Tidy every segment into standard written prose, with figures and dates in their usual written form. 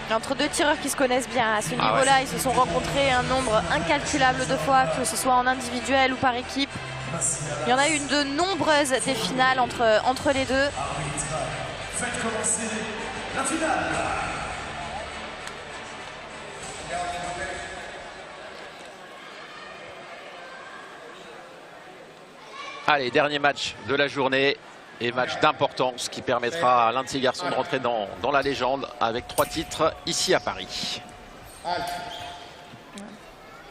Entre deux tireurs qui se connaissent bien. À ce niveau-là, ils se sont rencontrés un nombre incalculable de fois, que ce soit en individuel ou par équipe. Il y en a eu de nombreuses des finales entre les deux. Faites commencer la finale. Allez, dernier match de la journée et match d'importance qui permettra à l'un de ces garçons de rentrer dans la légende avec 3 titres ici à Paris.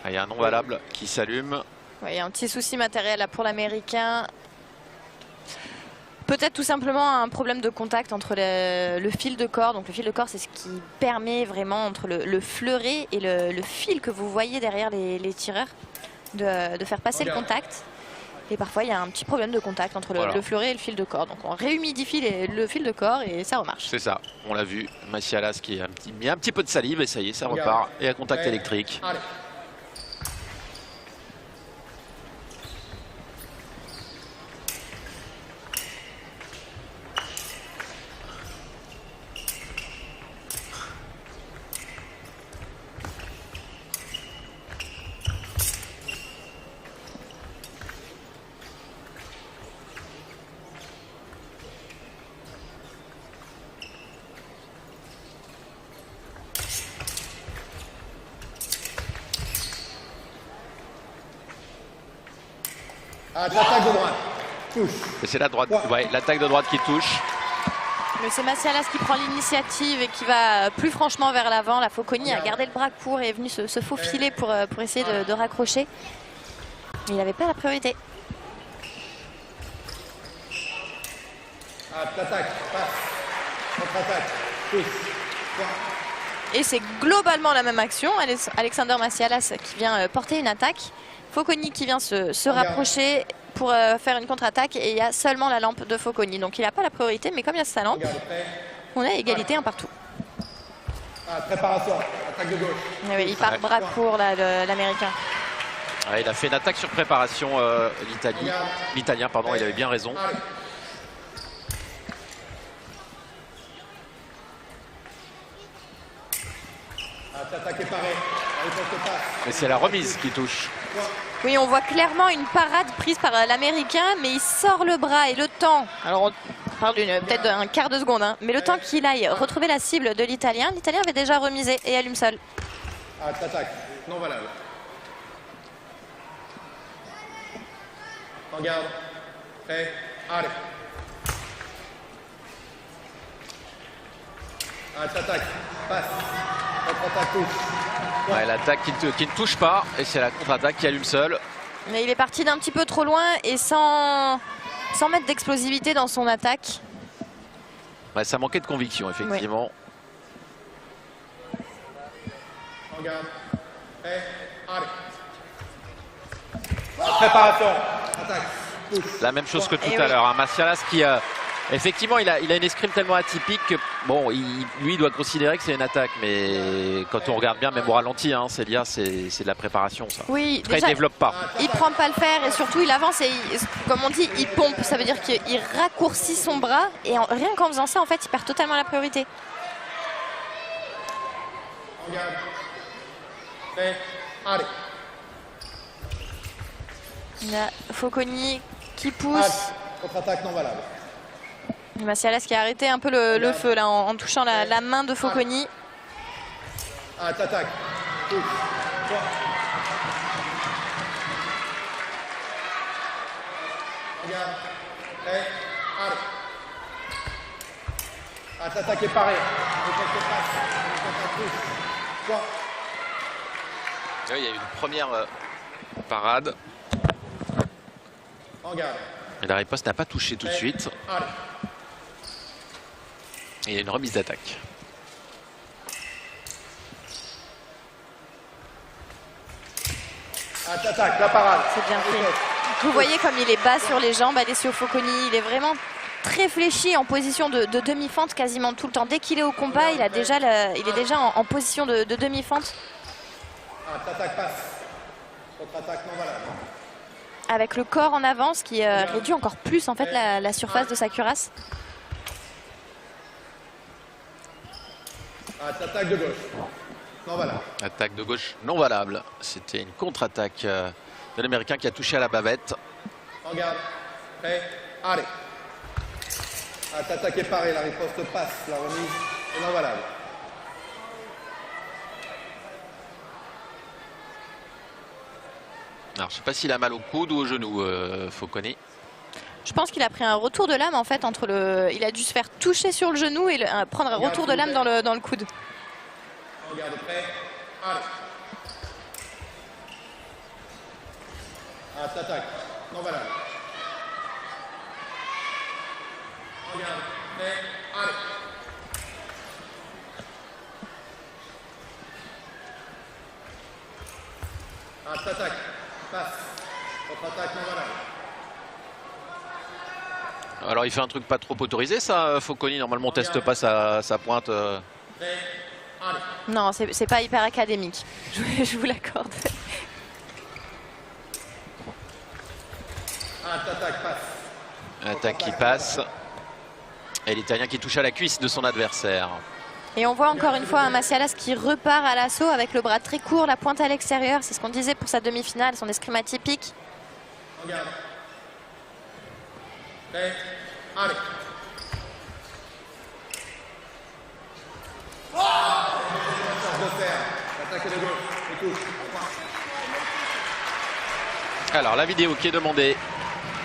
Il y a un non valable qui s'allume. Ouais, il y a un petit souci matériel là pour l'Américain. Peut-être tout simplement un problème de contact entre le fil de corps. Donc le fil de corps, c'est ce qui permet vraiment entre le fleuret et le fil que vous voyez derrière les tireurs de faire passer le contact. Et parfois, il y a un petit problème de contact entre le fleuret et le fil de corps. Donc on réhumidifie le fil de corps et ça remarche. C'est ça, on l'a vu. Massialas qui a mis un petit peu de salive et ça y est, ça repart. Et à contact électrique. Allez. Ah, l'attaque de droite. Touche. Et c'est la droite, ouais, l'attaque de droite qui touche. Mais c'est Massialas qui prend l'initiative et qui va plus franchement vers l'avant. La Fauconi a gardé le bras court et est venu se faufiler pour essayer de raccrocher. Mais il n'avait pas la priorité. Ah, t'attaques, passe. Contre-attaque. Touche. Et c'est globalement la même action. Alexander Massialas qui vient porter une attaque. Fauconi qui vient se rapprocher pour faire une contre-attaque. Et il y a seulement la lampe de Fauconi. Donc il n'a pas la priorité, mais comme il y a sa lampe, on a égalité un partout. Ah, préparation. Attaque de gauche. Oui, il part bras court l'Américain. Ouais, il a fait une attaque sur préparation, l'Italien, pardon, il avait bien raison. Allez. Ah, t'attaques est paré. Et c'est la remise qui touche. Oui, on voit clairement une parade prise par l'Américain, mais il sort le bras et le temps. Alors on parle peut-être d'un quart de seconde, hein, mais le temps qu'il aille retrouver la cible de l'Italien, l'Italien avait déjà remisé et allume seul. Ah, t'attaques. Non valable. Regarde. Prêt. Allez. Ah, t'attaques. Passe. Contre-attaque touche. Ouais, l'attaque qui ne touche pas et c'est la contre-attaque qui allume seul. Mais il est parti d'un petit peu trop loin et sans mettre d'explosivité dans son attaque. Ouais, ça manquait de conviction, effectivement. Oui. Regarde. Prêt. Allez. Préparation. Attaque. Touche. La même chose que tout à l'heure. Hein. Massialas qui, effectivement, il a une escrime tellement atypique que, bon, lui, il doit considérer que c'est une attaque. Mais quand on regarde bien, même au ralenti, hein, c'est de la préparation, ça. Oui, après, déjà, il développe pas. Il prend pas le fer et surtout, il avance et, comme on dit, il pompe. Ça veut dire qu'il raccourcit son bras et rien qu'en faisant ça, en fait, il perd totalement la priorité. Regarde. Prêt. Allez. Il y a Fauconi qui pousse. Contre-attaque non valable. Massialas qui a arrêté un peu le feu là en touchant la main de Fauconi. Ah, t'attaques. Touche. Regarde. Prêt. Allez. Ah, t'attaques est paré. Il y a eu une première parade. Regarde. Et la riposte n'a pas touché tout de suite. Allez. Et il y a une remise d'attaque. Ah, t'attaques, la parade. C'est bien fait. Vous voyez comme il est bas sur les jambes, Alessio Fauconi. Il est vraiment très fléchi en position de demi-fente quasiment tout le temps. Dès qu'il est au combat, il est déjà en position de demi-fente. Ah, t'attaques passe. Contre-attaque non valable. Avec le corps en avant, ce qui réduit encore plus en fait la surface de sa cuirasse. Attaque de gauche. Non, voilà. Attaque de gauche non valable. C'était une contre-attaque de l'Américain qui a touché à la bavette. En garde. Prêt. Allez. Attaque est parée. La riposte passe. La remise est non valable. Alors, je sais pas s'il a mal au coude ou au genou, Fauconi. Je pense qu'il a pris un retour de lame en fait entre le. Il a dû se faire toucher sur le genou et prendre un retour de lame dans le coude. En garde. Prêt. Allez. Attaque. Non valable. En garde. Prêt. Allez. Attaque. Passe. Contre-attaque non valable. Alors, il fait un truc pas trop autorisé, ça, Fauconi. Normalement, on teste pas sa pointe. Prêt. Allez. Non, c'est pas hyper académique. Je vous l'accorde. Attaque passe. Attaque qui passe. Et l'Italien qui touche à la cuisse de son adversaire. Et on voit encore une fois un Massialas qui repart à l'assaut avec le bras très court, la pointe à l'extérieur. C'est ce qu'on disait pour sa demi-finale, son escrime atypique. En garde. Prêt. Allez. Force de fer. L'attaque de gauche. Et touche. Alors, la vidéo qui est demandée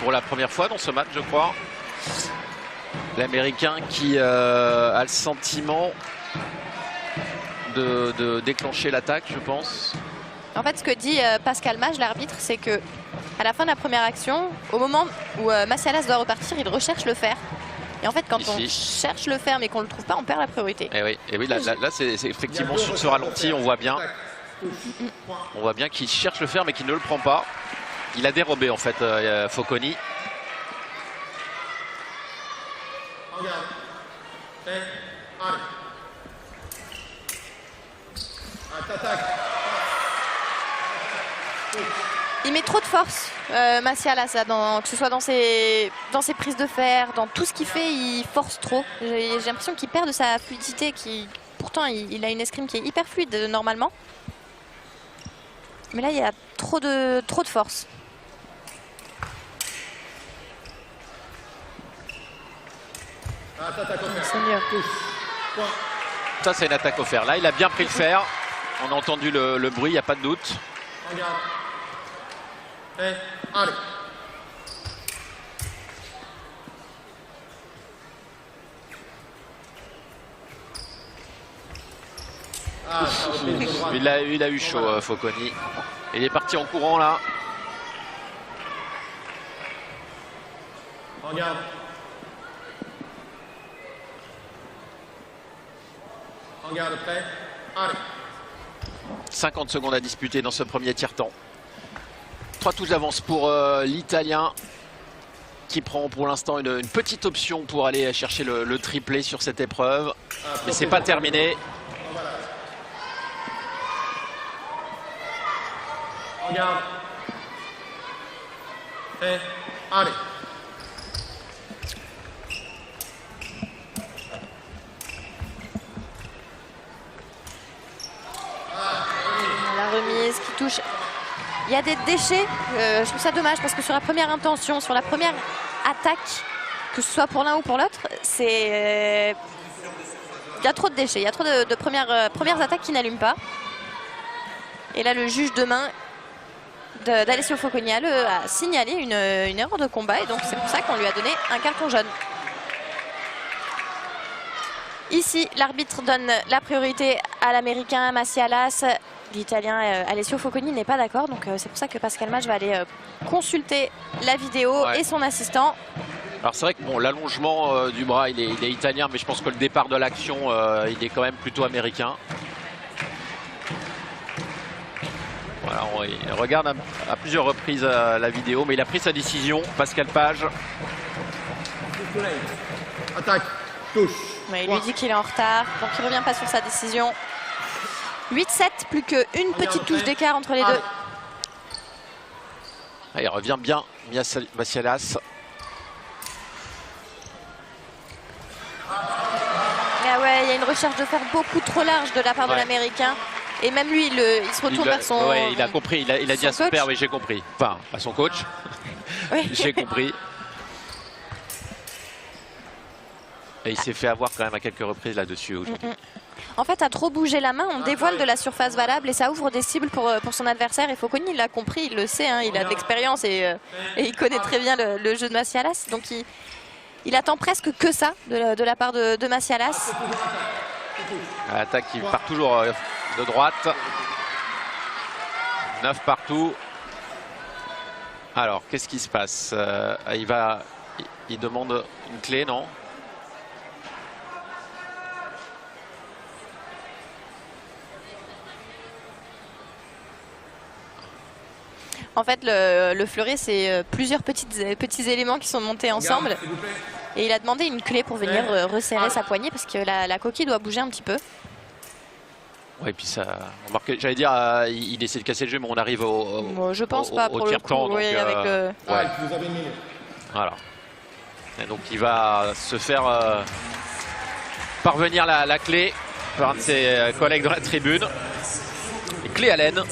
pour la première fois dans ce match, je crois. L'Américain qui a le sentiment de déclencher l'attaque, je pense. En fait, ce que dit Pascal Mage, l'arbitre, c'est que à la fin de la première action, au moment où Massialas doit repartir, il recherche le fer. Et en fait, quand on cherche le fer mais qu'on ne le trouve pas, on perd la priorité. Et oui, là c'est effectivement sur ce ralenti, on voit bien qu'il cherche le fer mais qu'il ne le prend pas. Il a dérobé en fait Fauconi. En garde. Prêt. Allez. Attaque. Il met trop de force, Massialas, que ce soit dans ses prises de fer, dans tout ce qu'il fait, il force trop. J'ai l'impression qu'il perd de sa fluidité, pourtant il a une escrime qui est hyper fluide normalement. Mais là, il y a trop de force. C'est mieux. Ça, c'est une attaque au fer. Là, il a bien pris le fer. On a entendu le bruit, il n'y a pas de doute. En garde. Prêt. Allez. Il a eu chaud, Fauconi. Il est parti en courant là. En garde. En garde. Prêt. Allez. 50 secondes à disputer dans ce premier tiers-temps. 3 touches d'avance pour l'Italien qui prend pour l'instant une petite option pour aller chercher le triplé sur cette épreuve. Mais c'est pas terminé. En garde. Prêt. Allez. La remise qui touche. Il y a des déchets. Je trouve ça dommage parce que sur la première intention, sur la première attaque, que ce soit pour l'un ou pour l'autre, il y a trop de déchets. Il y a trop de premières attaques qui n'allument pas. Et là, le juge de main d'Alessio Fauconi a signalé une erreur de combat. Et donc, c'est pour ça qu'on lui a donné un carton jaune. Ici, l'arbitre donne la priorité à l'Américain Massialas. L'Italien Alessio Fauconi n'est pas d'accord. Donc, c'est pour ça que Pascal Mage va aller consulter la vidéo et son assistant. Alors c'est vrai que bon, l'allongement du bras il est italien, mais je pense que le départ de l'action il est quand même plutôt américain. Voilà, on regarde à plusieurs reprises la vidéo, mais il a pris sa décision, Pascal Page. Attaque, touche. Ouais, il lui dit qu'il est en retard, donc il ne revient pas sur sa décision. 8-7, plus qu'une petite touche d'écart entre les deux. Ah, il revient bien, Massialas. Ah ouais, il y a une une recherche de faire beaucoup trop large de la part de l'Américain. Et même lui, il se retourne vers son. Ouais, il a compris. Il a dit à son père, oui, j'ai compris. Enfin, à son coach. Oui. J'ai compris. Et il s'est fait avoir quand même à quelques reprises là-dessus aujourd'hui. En fait, à trop bouger la main, on dévoile de la surface valable et ça ouvre des cibles pour son adversaire. Et Fauconi, il l'a compris, il le sait, hein, il a de l'expérience et il connaît très bien le jeu de Massialas. Donc il attend presque que ça de la part de Massialas. L'attaque qui part toujours de droite. 9 partout. Alors, qu'est-ce qui se passe? Il demande une clé, non? En fait, le fleuret, c'est plusieurs petits éléments qui sont montés ensemble. Et il a demandé une clé pour venir resserrer sa poignée parce que la coquille doit bouger un petit peu. Ouais, et puis ça. J'allais dire, il essaie de casser le jeu, mais on arrive je pense pas pour le coup. temps, donc, Oui, avec le... ouais. Vous avez une minute. Voilà. Et donc il va se faire parvenir la clé par un de ses collègues dans la tribune. Et clé à laine.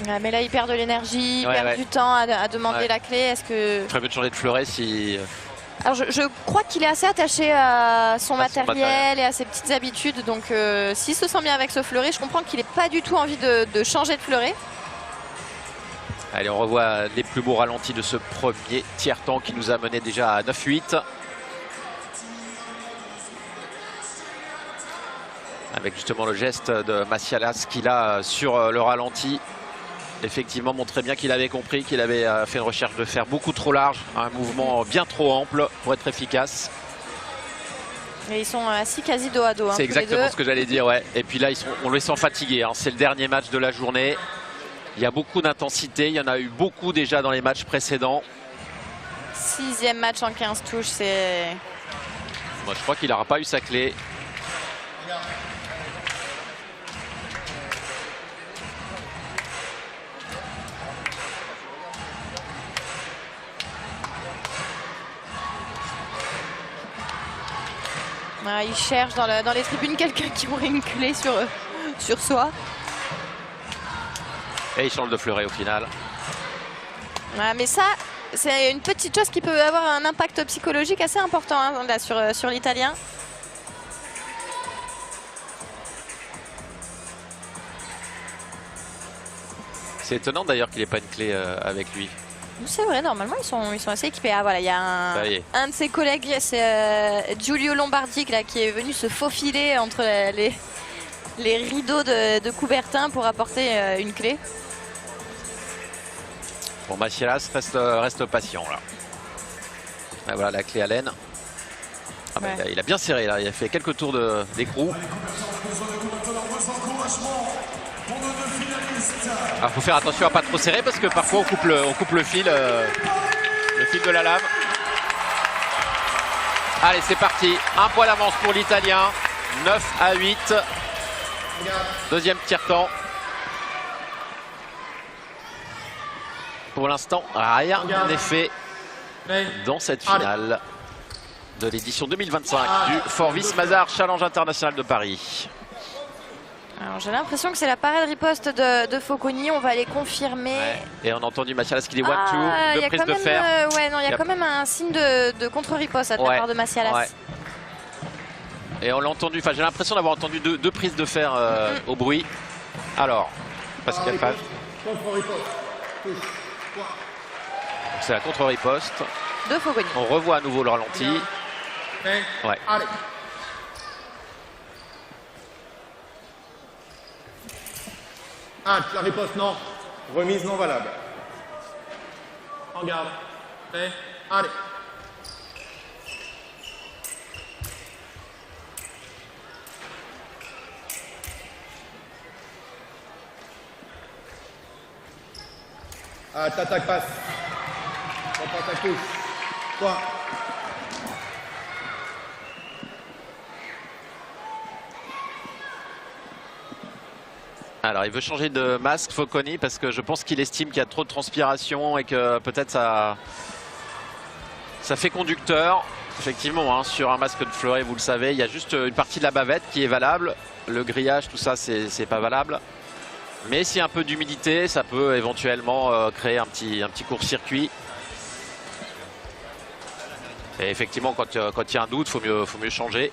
Ouais, mais là, il perd de l'énergie, il perd du temps à demander la clé. Est-ce que... Très bien de changer de fleuret si... Alors, je crois qu'il est assez attaché à son matériel et à ses petites habitudes. Donc, s'il se sent bien avec ce fleuret, je comprends qu'il n'ait pas du tout envie de changer de fleuret. Allez, on revoit les plus beaux ralentis de ce premier tiers-temps qui nous a mené déjà à 9-8. Avec justement le geste de Massialas qu'il a sur le ralenti. Effectivement, montrait bien qu'il avait compris, qu'il avait fait une recherche de faire beaucoup trop large, un mouvement bien trop ample pour être efficace. Et ils sont assis quasi dos à dos. C'est exactement ce que j'allais dire, ouais. Et puis là, on les sent fatigués. Hein. C'est le dernier match de la journée. Il y a beaucoup d'intensité. Il y en a eu beaucoup déjà dans les matchs précédents. 6e match en 15 touches, c'est... Moi, je crois qu'il n'aura pas eu sa clé. Il cherche dans les tribunes quelqu'un qui aurait une clé sur soi. Et il change de fleuret au final. Mais ça, c'est une petite chose qui peut avoir un impact psychologique assez important hein, là, sur l'Italien. C'est étonnant d'ailleurs qu'il n'ait pas une clé avec lui. C'est vrai, normalement ils sont assez équipés. Ah voilà, il y a un de ses collègues, c'est Giulio Lombardi là, qui est venu se faufiler entre les rideaux de Coubertin pour apporter une clé. Bon, Massialas reste patient là. Ah, voilà la clé à laine. Ah, bah, il a bien serré là, il a fait quelques tours d'écrou. Il faut faire attention à pas trop serrer parce que parfois on coupe le fil de la lame. Allez, c'est parti. Un point d'avance pour l'Italien. 9-8. Deuxième tiers-temps. Pour l'instant, rien n'est fait dans cette finale de l'édition 2025 du Forvis-Mazars Challenge International de Paris. Alors j'ai l'impression que c'est la parade riposte de Fauconi, on va les confirmer. Ouais. Et on a entendu Massialas qui dit 1-2, de prise de fer. Il y a quand même un signe de contre-riposte de la part de Massialas. Ouais. Et on l'a entendu, enfin j'ai l'impression d'avoir entendu deux prises de fer au bruit. Alors, Pascal Page. C'est la contre-riposte. De Fauconi. On revoit à nouveau le ralenti. Ouais. La riposte, non. Remise non valable. En garde. Allez. T'attaques passe. Ta touche. Point. Alors il veut changer de masque Fauconi parce que je pense qu'il estime qu'il y a trop de transpiration et que peut-être ça Ça fait conducteur. Effectivement, hein, sur un masque de fleuret, vous le savez, il y a juste une partie de la bavette qui est valable. Le grillage, tout ça, c'est pas valable. Mais s'il y a un peu d'humidité, ça peut éventuellement créer un petit court-circuit. Et effectivement, quand il y a un doute, faut mieux changer.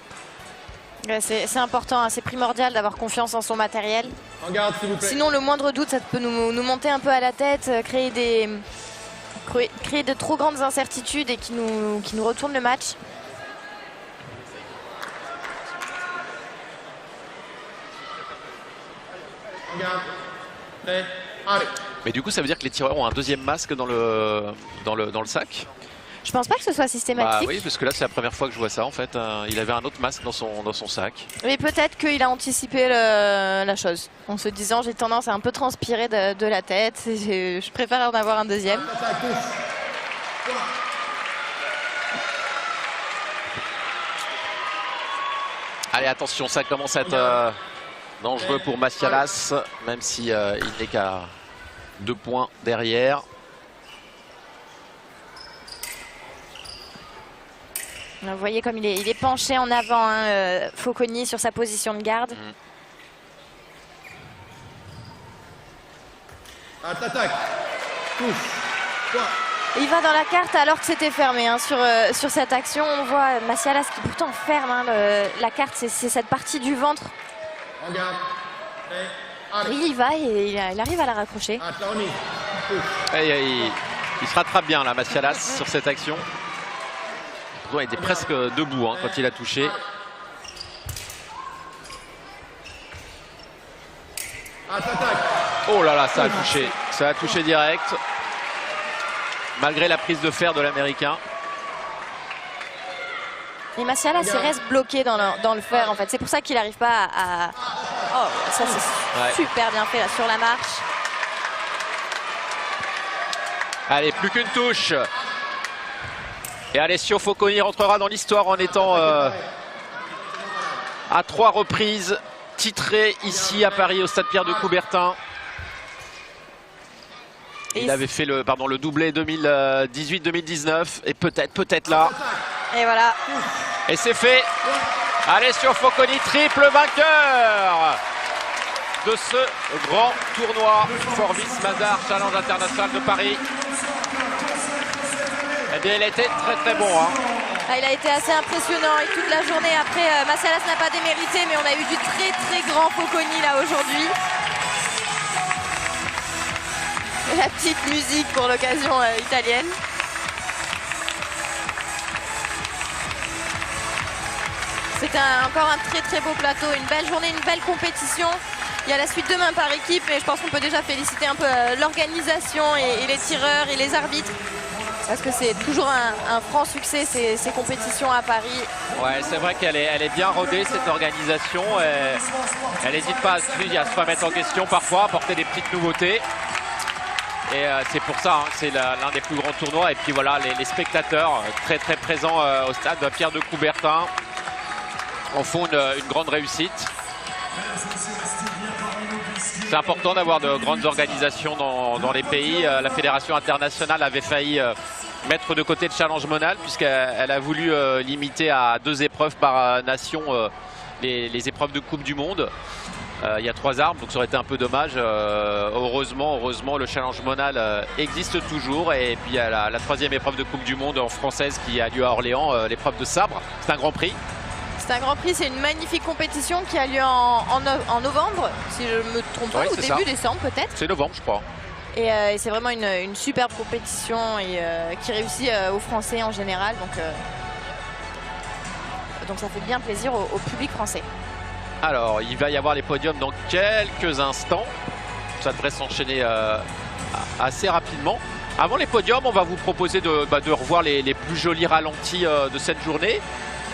Ouais, c'est important, hein, c'est primordial d'avoir confiance en son matériel. En garde, s'il vous plaît. Sinon, le moindre doute, ça peut nous monter un peu à la tête, créer de trop grandes incertitudes et qui nous retournent le match. En garde. Prêt. Allez. Mais du coup, ça veut dire que les tireurs ont un deuxième masque dans le sac? Je pense pas que ce soit Bah systématique. oui, parce que là, c'est la première fois que je vois ça en fait. Il avait un autre masque dans son sac. Mais peut-être qu'il a anticipé la chose en se disant j'ai tendance à un peu transpirer de la tête. Je préfère en avoir un deuxième. Attaque, touche. Allez, attention, ça commence à être dangereux pour Massialas, même si il n'est qu'à 2 points derrière. Vous voyez comme il est penché en avant, hein, Fauconnier sur sa position de garde. Attaque. Touche. Toi. Il va dans la carte alors que c'était fermé, hein, sur cette action. On voit Massialas qui pourtant ferme, hein, la carte, c'est cette partie du ventre. En garde. Prêt. Allez. Il y va et il arrive à la raccrocher. Attorney. Touche. Et il se rattrape bien là, Massialas, sur cette action. Il était presque debout hein, quand il a touché. Attaque. Oh là là, ça a touché. Ça a touché direct. Malgré la prise de fer de l'Américain. Et Massialas, il reste bloqué dans le fer en fait. C'est pour ça qu'il n'arrive pas à... Oh, ça c'est super bien fait là, sur la marche. Allez, plus qu'une touche. Et Alessio Fauconnier rentrera dans l'histoire en étant à 3 reprises titré ici à Paris au stade Pierre de Coubertin. Il avait fait le doublé 2018-2019 et peut-être là. Et voilà. Et c'est fait. Alessio Fauconnier, triple vainqueur de ce grand tournoi Forbis Mazars Challenge International de Paris. Eh bien, il a été très bon. Hein. Ah, il a été assez impressionnant et toute la journée après, Massialas n'a pas démérité, mais on a eu du très grand Fauconnier là aujourd'hui. Et la petite musique pour l'occasion italienne. C'était encore un très beau plateau, une belle journée, une belle compétition. Il y a la suite demain par équipe, mais je pense qu'on peut déjà féliciter un peu l'organisation et les tireurs et les arbitres. Parce que c'est toujours un franc succès ces compétitions à Paris. Ouais, c'est vrai qu'elle est bien rodée cette organisation. Elle n'hésite pas à se remettre en question parfois, à apporter des petites nouveautés. Et c'est pour ça hein, que c'est l'un des plus grands tournois. Et puis voilà, les spectateurs très présents au stade Pierre de Coubertin en font une grande réussite. C'est important d'avoir de grandes organisations dans les pays. La fédération internationale avait failli mettre de côté le challenge monal puisqu'elle a voulu limiter à 2 épreuves par nation les épreuves de Coupe du Monde. Il y a 3 arbres, donc ça aurait été un peu dommage. Heureusement, le challenge monal existe toujours. Et puis il y a la 3e épreuve de Coupe du Monde en française qui a lieu à Orléans, l'épreuve de sabre. C'est un Grand Prix. C'est un Grand Prix, c'est une magnifique compétition qui a lieu en novembre, si je ne me trompe pas, ou début décembre peut-être. C'est novembre, je crois. Et c'est vraiment une superbe compétition et, qui réussit aux Français en général. Donc ça fait bien plaisir au public français. Alors, il va y avoir les podiums dans quelques instants. Ça devrait s'enchaîner assez rapidement. Avant les podiums, on va vous proposer de revoir les plus jolis ralentis de cette journée.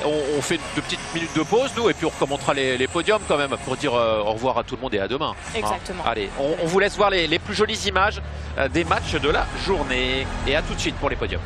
On fait de petites minutes de pause, nous, et puis on recommentera les podiums quand même pour dire au revoir à tout le monde et à demain. Exactement. Hein. Allez, on vous laisse voir les plus jolies images des matchs de la journée. Et à tout de suite pour les podiums.